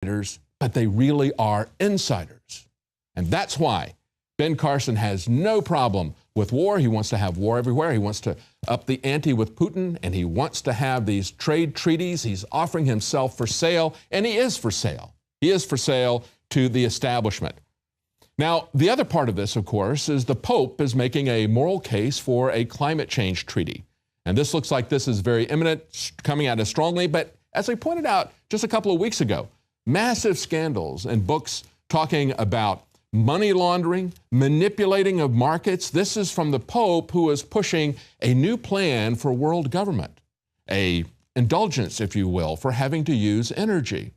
but they really are insiders. And that's why Ben Carson has no problem with war. He wants to have war everywhere. He wants to up the ante with Putin, and he wants to have these trade treaties. He's offering himself for sale, and he is for sale. He is for sale to the establishment. Now, the other part of this, of course, is the Pope is making a moral case for a climate change treaty. And this looks like this is very imminent, coming at us strongly. But as I pointed out just a couple of weeks ago, massive scandals and books talking about money laundering, manipulating of markets. This is from the Pope, who is pushing a new plan for world government, a indulgence, if you will, for having to use energy.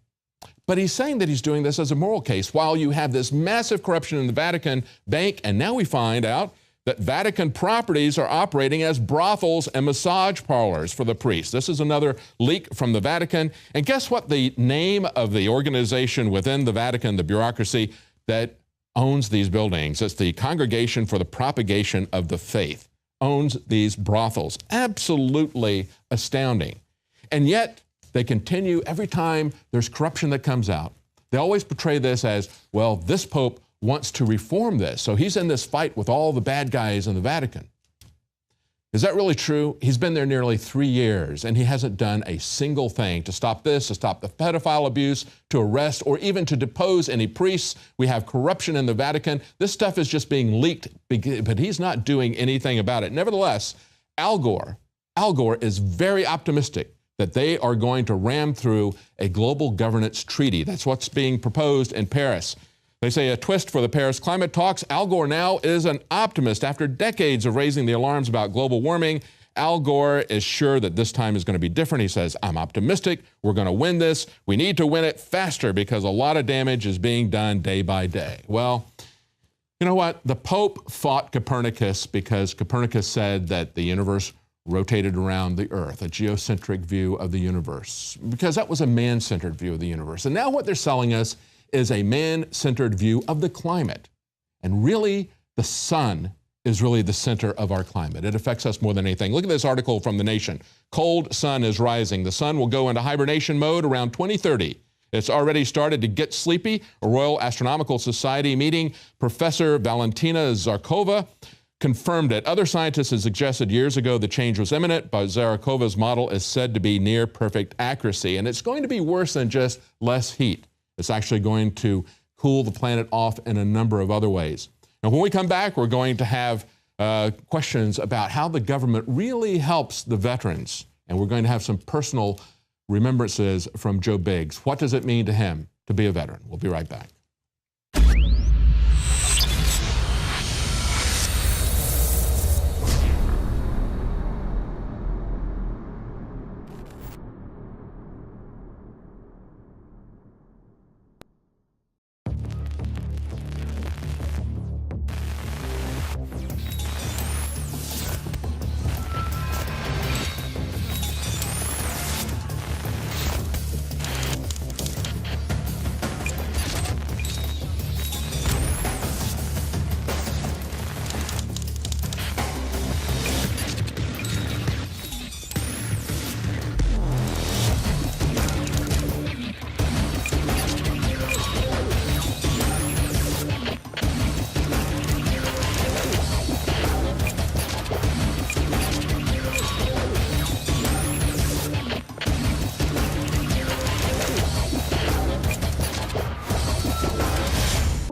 But he's saying that he's doing this as a moral case while you have this massive corruption in the Vatican Bank, and now we find out that Vatican properties are operating as brothels and massage parlors for the priests. This is another leak from the Vatican. And guess what the name of the organization within the Vatican, the bureaucracy that owns these buildings? It's the Congregation for the Propagation of the Faith, owns these brothels. Absolutely astounding. And yet, they continue every time there's corruption that comes out. They always portray this as, well, this Pope wants to reform this. So he's in this fight with all the bad guys in the Vatican. Is that really true? He's been there nearly 3 years, and he hasn't done a single thing to stop this, to stop the pedophile abuse, to arrest, or even to depose any priests. We have corruption in the Vatican. This stuff is just being leaked, but he's not doing anything about it. Nevertheless, Al Gore is very optimistic that they are going to ram through a global governance treaty. That's what's being proposed in Paris. They say a twist for the Paris climate talks. Al Gore now is an optimist. After decades of raising the alarms about global warming, Al Gore is sure that this time is going to be different. He says, I'm optimistic. We're going to win this. We need to win it faster because a lot of damage is being done day by day. Well, you know what? The Pope fought Copernicus because Copernicus said that the universe rotated around the Earth, a geocentric view of the universe, because that was a man-centered view of the universe. And now what they're selling us is a man-centered view of the climate. And really, the sun is really the center of our climate. It affects us more than anything. Look at this article from The Nation. Cold sun is rising. The sun will go into hibernation mode around 2030. It's already started to get sleepy. A Royal Astronomical Society meeting, Professor Valentina Zarkova confirmed it. Other scientists had suggested years ago the change was imminent, but Zarkova's model is said to be near perfect accuracy. And it's going to be worse than just less heat. It's actually going to cool the planet off in a number of other ways. Now, when we come back, we're going to have questions about how the government really helps the veterans. And we're going to have some personal remembrances from Joe Biggs. What does it mean to him to be a veteran? We'll be right back.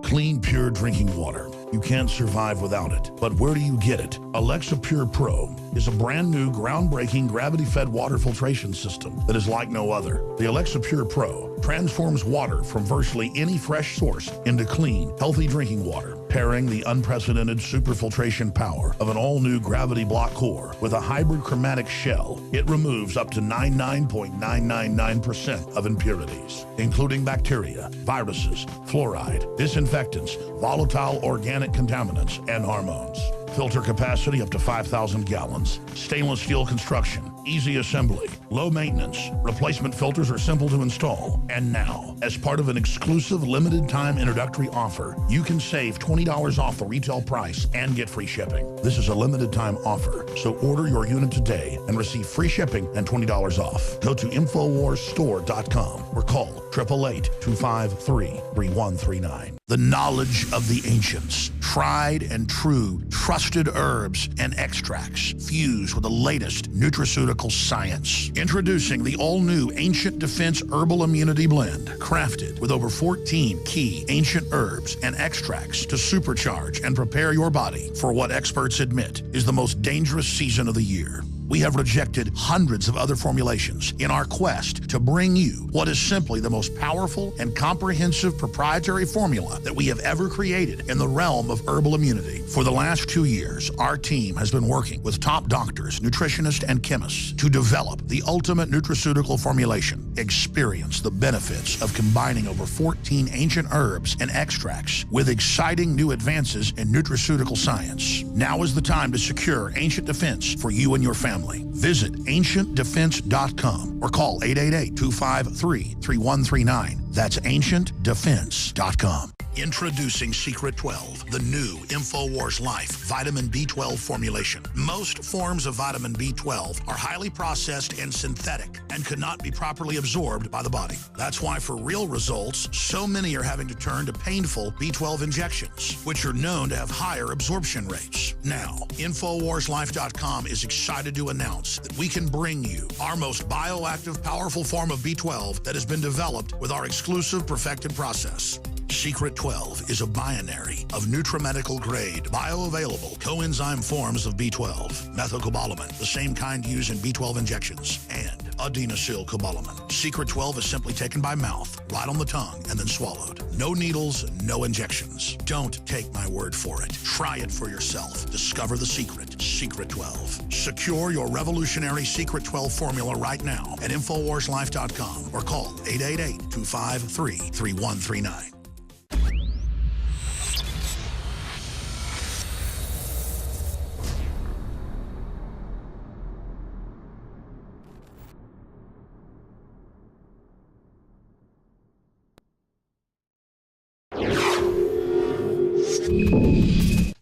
Clean, pure drinking water. You can't survive without it. But where do you get it? Alexa Pure Pro is a brand new, groundbreaking, gravity-fed water filtration system that is like no other. The Alexa Pure Pro transforms water from virtually any fresh source into clean, healthy drinking water, pairing the unprecedented superfiltration power of an all-new gravity block core with a hybrid chromatic shell. It removes up to 99.999% of impurities, including bacteria, viruses, fluoride, disinfectants, volatile organic contaminants, and hormones. Filter capacity up to 5,000 gallons. Stainless steel construction. easy assembly, low maintenance, replacement filters are simple to install. And now, as part of an exclusive limited time introductory offer, you can save $20 off the retail price and get free shipping. This is a limited time offer, so order your unit today and receive free shipping and $20 off. Go to InfoWarsStore.com or call 888-253-3139. The knowledge of the ancients, tried and true, trusted herbs and extracts fused with the latest nutraceutical science. Introducing the all-new Ancient Defense Herbal Immunity Blend, crafted with over 14 key ancient herbs and extracts to supercharge and prepare your body for what experts admit is the most dangerous season of the year. We have rejected hundreds of other formulations in our quest to bring you what is simply the most powerful and comprehensive proprietary formula that we have ever created in the realm of herbal immunity. For the last 2 years, our team has been working with top doctors, nutritionists, and chemists to develop the ultimate nutraceutical formulation. Experience the benefits of combining over 14 ancient herbs and extracts with exciting new advances in nutraceutical science. Now is the time to secure Ancient Defense for you and your family. Visit ancientdefense.com or call 888-253-3139. That's ancientdefense.com. Introducing Secret 12, the new InfoWars Life Vitamin B12 formulation. Most forms of vitamin B12 are highly processed and synthetic and could not be properly absorbed by the body. That's why for real results, so many are having to turn to painful B12 injections, which are known to have higher absorption rates. Now, InfoWarsLife.com is excited to announce that we can bring you our most bioactive, powerful form of B12 that has been developed with our exclusive perfected process. Secret 12 is a binary of nutramedical-grade, bioavailable coenzyme forms of B12, methylcobalamin, the same kind used in B12 injections, and adenosylcobalamin. Secret 12 is simply taken by mouth, right on the tongue, and then swallowed. No needles, no injections. Don't take my word for it. Try it for yourself. Discover the secret. Secret 12. Secure your revolutionary Secret 12 formula right now at InfoWarsLife.com or call 888-253-3139.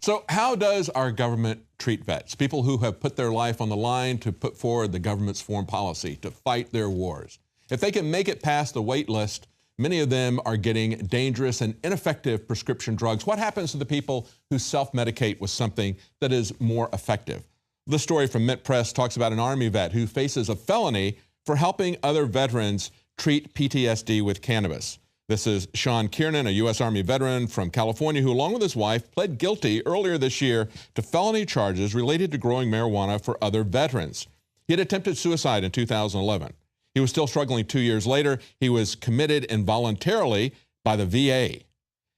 So how does our government treat vets, people who have put their life on the line to put forward the government's foreign policy, to fight their wars? If they can make it past the wait list, many of them are getting dangerous and ineffective prescription drugs. What happens to the people who self-medicate with something that is more effective? This story from Mint Press talks about an Army vet who faces a felony for helping other veterans treat PTSD with cannabis. This is Sean Kiernan, a U.S. Army veteran from California who, along with his wife, pled guilty earlier this year to felony charges related to growing marijuana for other veterans. He had attempted suicide in 2011. He was still struggling 2 years later. He was committed involuntarily by the VA.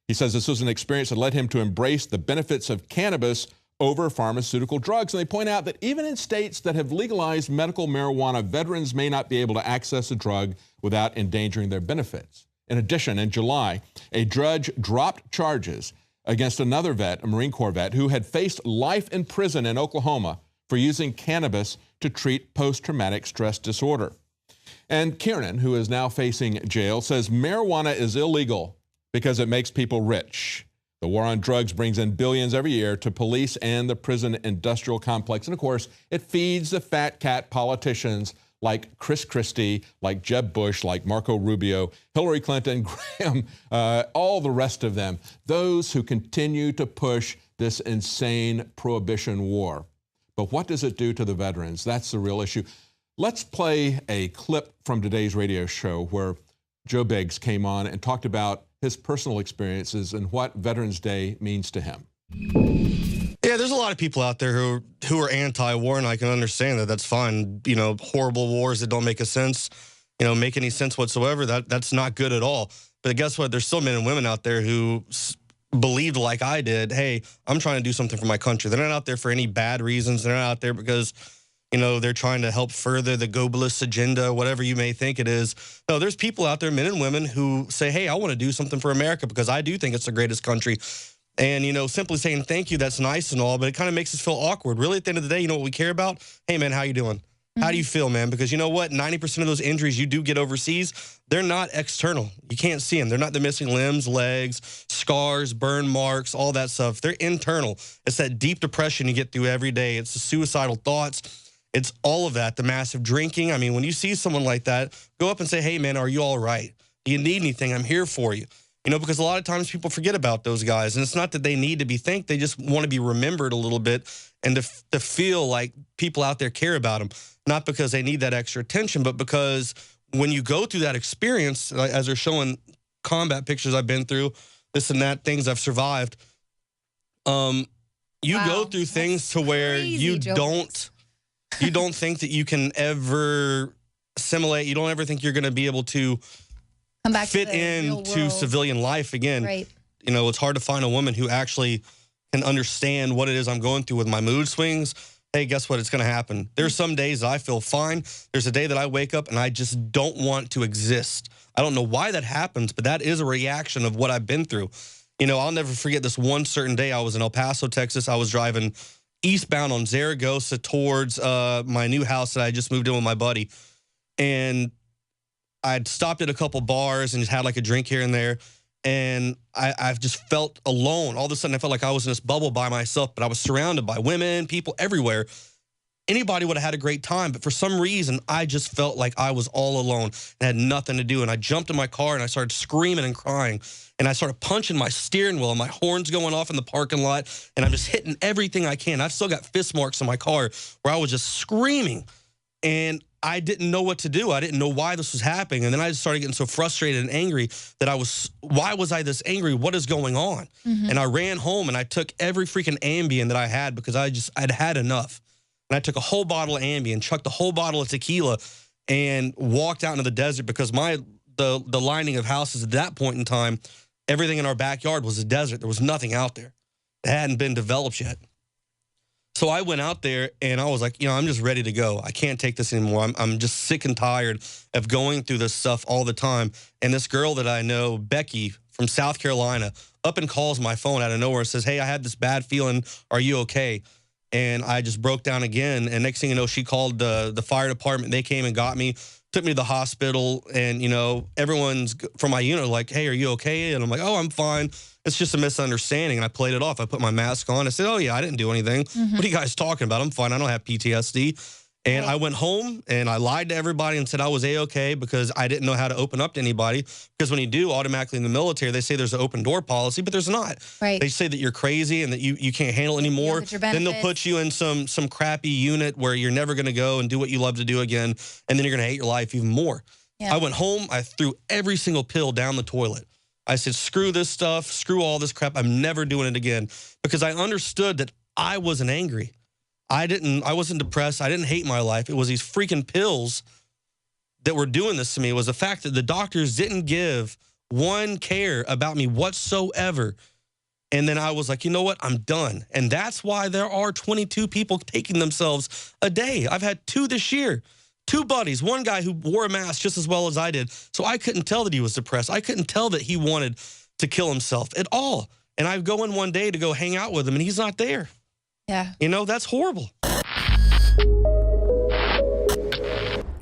He says this was an experience that led him to embrace the benefits of cannabis over pharmaceutical drugs. And they point out that even in states that have legalized medical marijuana, veterans may not be able to access a drug without endangering their benefits. In addition, in July, a judge dropped charges against another vet, a Marine Corps vet, who had faced life in prison in Oklahoma for using cannabis to treat post-traumatic stress disorder. And Kiernan, who is now facing jail, says marijuana is illegal because it makes people rich. The war on drugs brings in billions every year to police and the prison industrial complex. And of course, it feeds the fat cat politicians like Chris Christie, like Jeb Bush, like Marco Rubio, Hillary Clinton, Graham, all the rest of them, those who continue to push this insane prohibition war. But what does it do to the veterans? That's the real issue. Let's play a clip from today's radio show where Joe Biggs came on and talked about his personal experiences and what Veterans Day means to him. Yeah, there's a lot of people out there who are anti-war, and I can understand that. That's fine. You know, horrible wars that don't make a sense, make any sense whatsoever. That's not good at all. But guess what? There's still men and women out there who believed like I did, hey, I'm trying to do something for my country. They're not out there for any bad reasons. They're not out there because, they're trying to help further the globalist agenda, whatever you may think it is. No, there's people out there, men and women, who say, hey, I want to do something for America because I do think it's the greatest country. And, simply saying thank you, that's nice and all, but it kind of makes us feel awkward. Really, at the end of the day, you know what we care about? Hey, man, how you doing? How do you feel, man? Because you know what? 90% of those injuries you do get overseas, they're not external. You can't see them. They're not the missing limbs, legs, scars, burn marks, all that stuff. They're internal. It's that deep depression you get through every day. It's the suicidal thoughts. It's all of that, the massive drinking. I mean, when you see someone like that, go up and say, hey, man, are you all right? Do you need anything? I'm here for you. You know, because a lot of times people forget about those guys. And it's not that they need to be thanked. They just want to be remembered a little bit and to feel like people out there care about them. Not because they need that extra attention, but because when you go through that experience, as they're showing combat pictures I've been through, this and that, things I've survived, you go through things to where you don't think that you can ever assimilate. You don't ever think you're going to be able to come back fit into civilian life again. Right. You know, it's hard to find a woman who actually can understand what it is I'm going through with my mood swings. Hey, guess what? It's going to happen. There's some days I feel fine. There's a day that I wake up and I just don't want to exist. I don't know why that happens, but that is a reaction of what I've been through. You know, I'll never forget this one certain day. I was in El Paso, Texas. I was driving eastbound on Zaragoza towards my new house that I just moved in with my buddy. And I'd stopped at a couple bars and just had like a drink here and there. And I've just felt alone. All of a sudden, I felt like I was in this bubble by myself, but I was surrounded by women, people everywhere. Anybody would have had a great time, but for some reason, I just felt like I was all alone and had nothing to do. And I jumped in my car and I started screaming and crying. And I started punching my steering wheel and my horn's going off in the parking lot. And I'm just hitting everything I can. I've still got fist marks in my car where I was just screaming. And I didn't know what to do. I didn't know why this was happening. And then I just started getting so frustrated and angry that why was I this angry? What is going on? And I ran home and I took every freaking Ambien that I had because I'd had enough. And I took a whole bottle of Ambien, chucked a whole bottle of tequila, and walked out into the desert because the lining of houses at that point in time, everything in our backyard was a desert. There was nothing out there. It hadn't been developed yet. So I went out there and I was like, you know, I'm just ready to go. I can't take this anymore. I'm just sick and tired of going through this stuff all the time. And this girl that I know, Becky from South Carolina, up and calls my phone out of nowhere and says, hey, I had this bad feeling. Are you okay? And I just broke down again. And next thing you know, she called the fire department. They came and got me, took me to the hospital. And, you know, everyone's from my unit like, hey, are you okay? And I'm like, oh, I'm fine. It's just a misunderstanding. And I played it off. I put my mask on. I said, oh, yeah, I didn't do anything. What are you guys talking about? I'm fine. I don't have PTSD. And I went home and I lied to everybody and said I was A-okay because I didn't know how to open up to anybody. Because when you do, automatically in the military, they say there's an open door policy, but there's not. Right. They say that you're crazy and that you can't handle it anymore. Then they'll put you in some crappy unit where you're never going to go and do what you love to do again. And then you're going to hate your life even more. Yeah. I went home. I threw every single pill down the toilet. I said, screw this stuff, screw all this crap. I'm never doing it again because I understood that I wasn't angry. I wasn't depressed. I didn't hate my life. It was these freaking pills that were doing this to me. It was the fact that the doctors didn't give one care about me whatsoever. And then I was like, you know what? I'm done. And that's why there are 22 people taking themselves a day. I've had 2 this year. 2 buddies, one guy who wore a mask just as well as I did. So I couldn't tell that he was depressed. I couldn't tell that he wanted to kill himself at all. And I go in one day to go hang out with him and he's not there. Yeah. You know, that's horrible.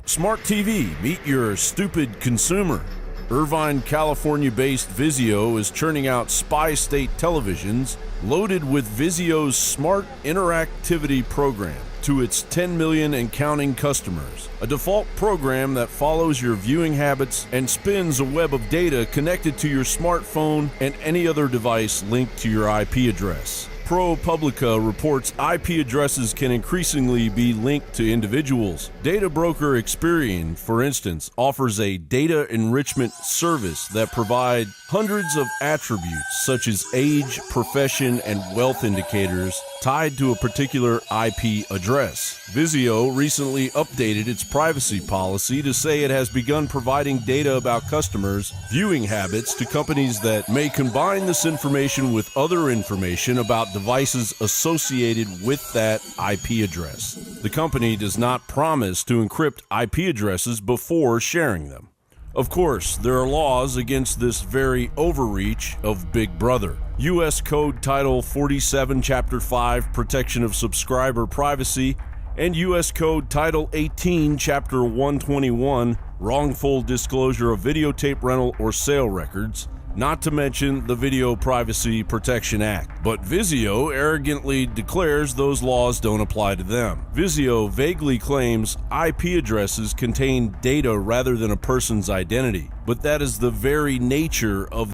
Smart TV, meet your stupid consumer. Irvine, California-based Vizio is churning out spy state televisions loaded with Vizio's smart interactivity program to its 10 million and counting customers. A default program that follows your viewing habits and spins a web of data connected to your smartphone and any other device linked to your IP address. ProPublica reports IP addresses can increasingly be linked to individuals. Data broker Experian, for instance, offers a data enrichment service that provides hundreds of attributes such as age, profession, and wealth indicators tied to a particular IP address. Vizio recently updated its privacy policy to say it has begun providing data about customers' viewing habits to companies that may combine this information with other information about devices associated with that IP address. The company does not promise to encrypt IP addresses before sharing them. Of course, there are laws against this very overreach of Big Brother. U.S. Code Title 47, Chapter 5, Protection of Subscriber Privacy, and U.S. Code Title 18, Chapter 121, wrongful disclosure of videotape rental or sale records, not to mention the Video Privacy Protection Act. But Vizio arrogantly declares those laws don't apply to them. Vizio vaguely claims IP addresses contain data rather than a person's identity, but that is the very nature of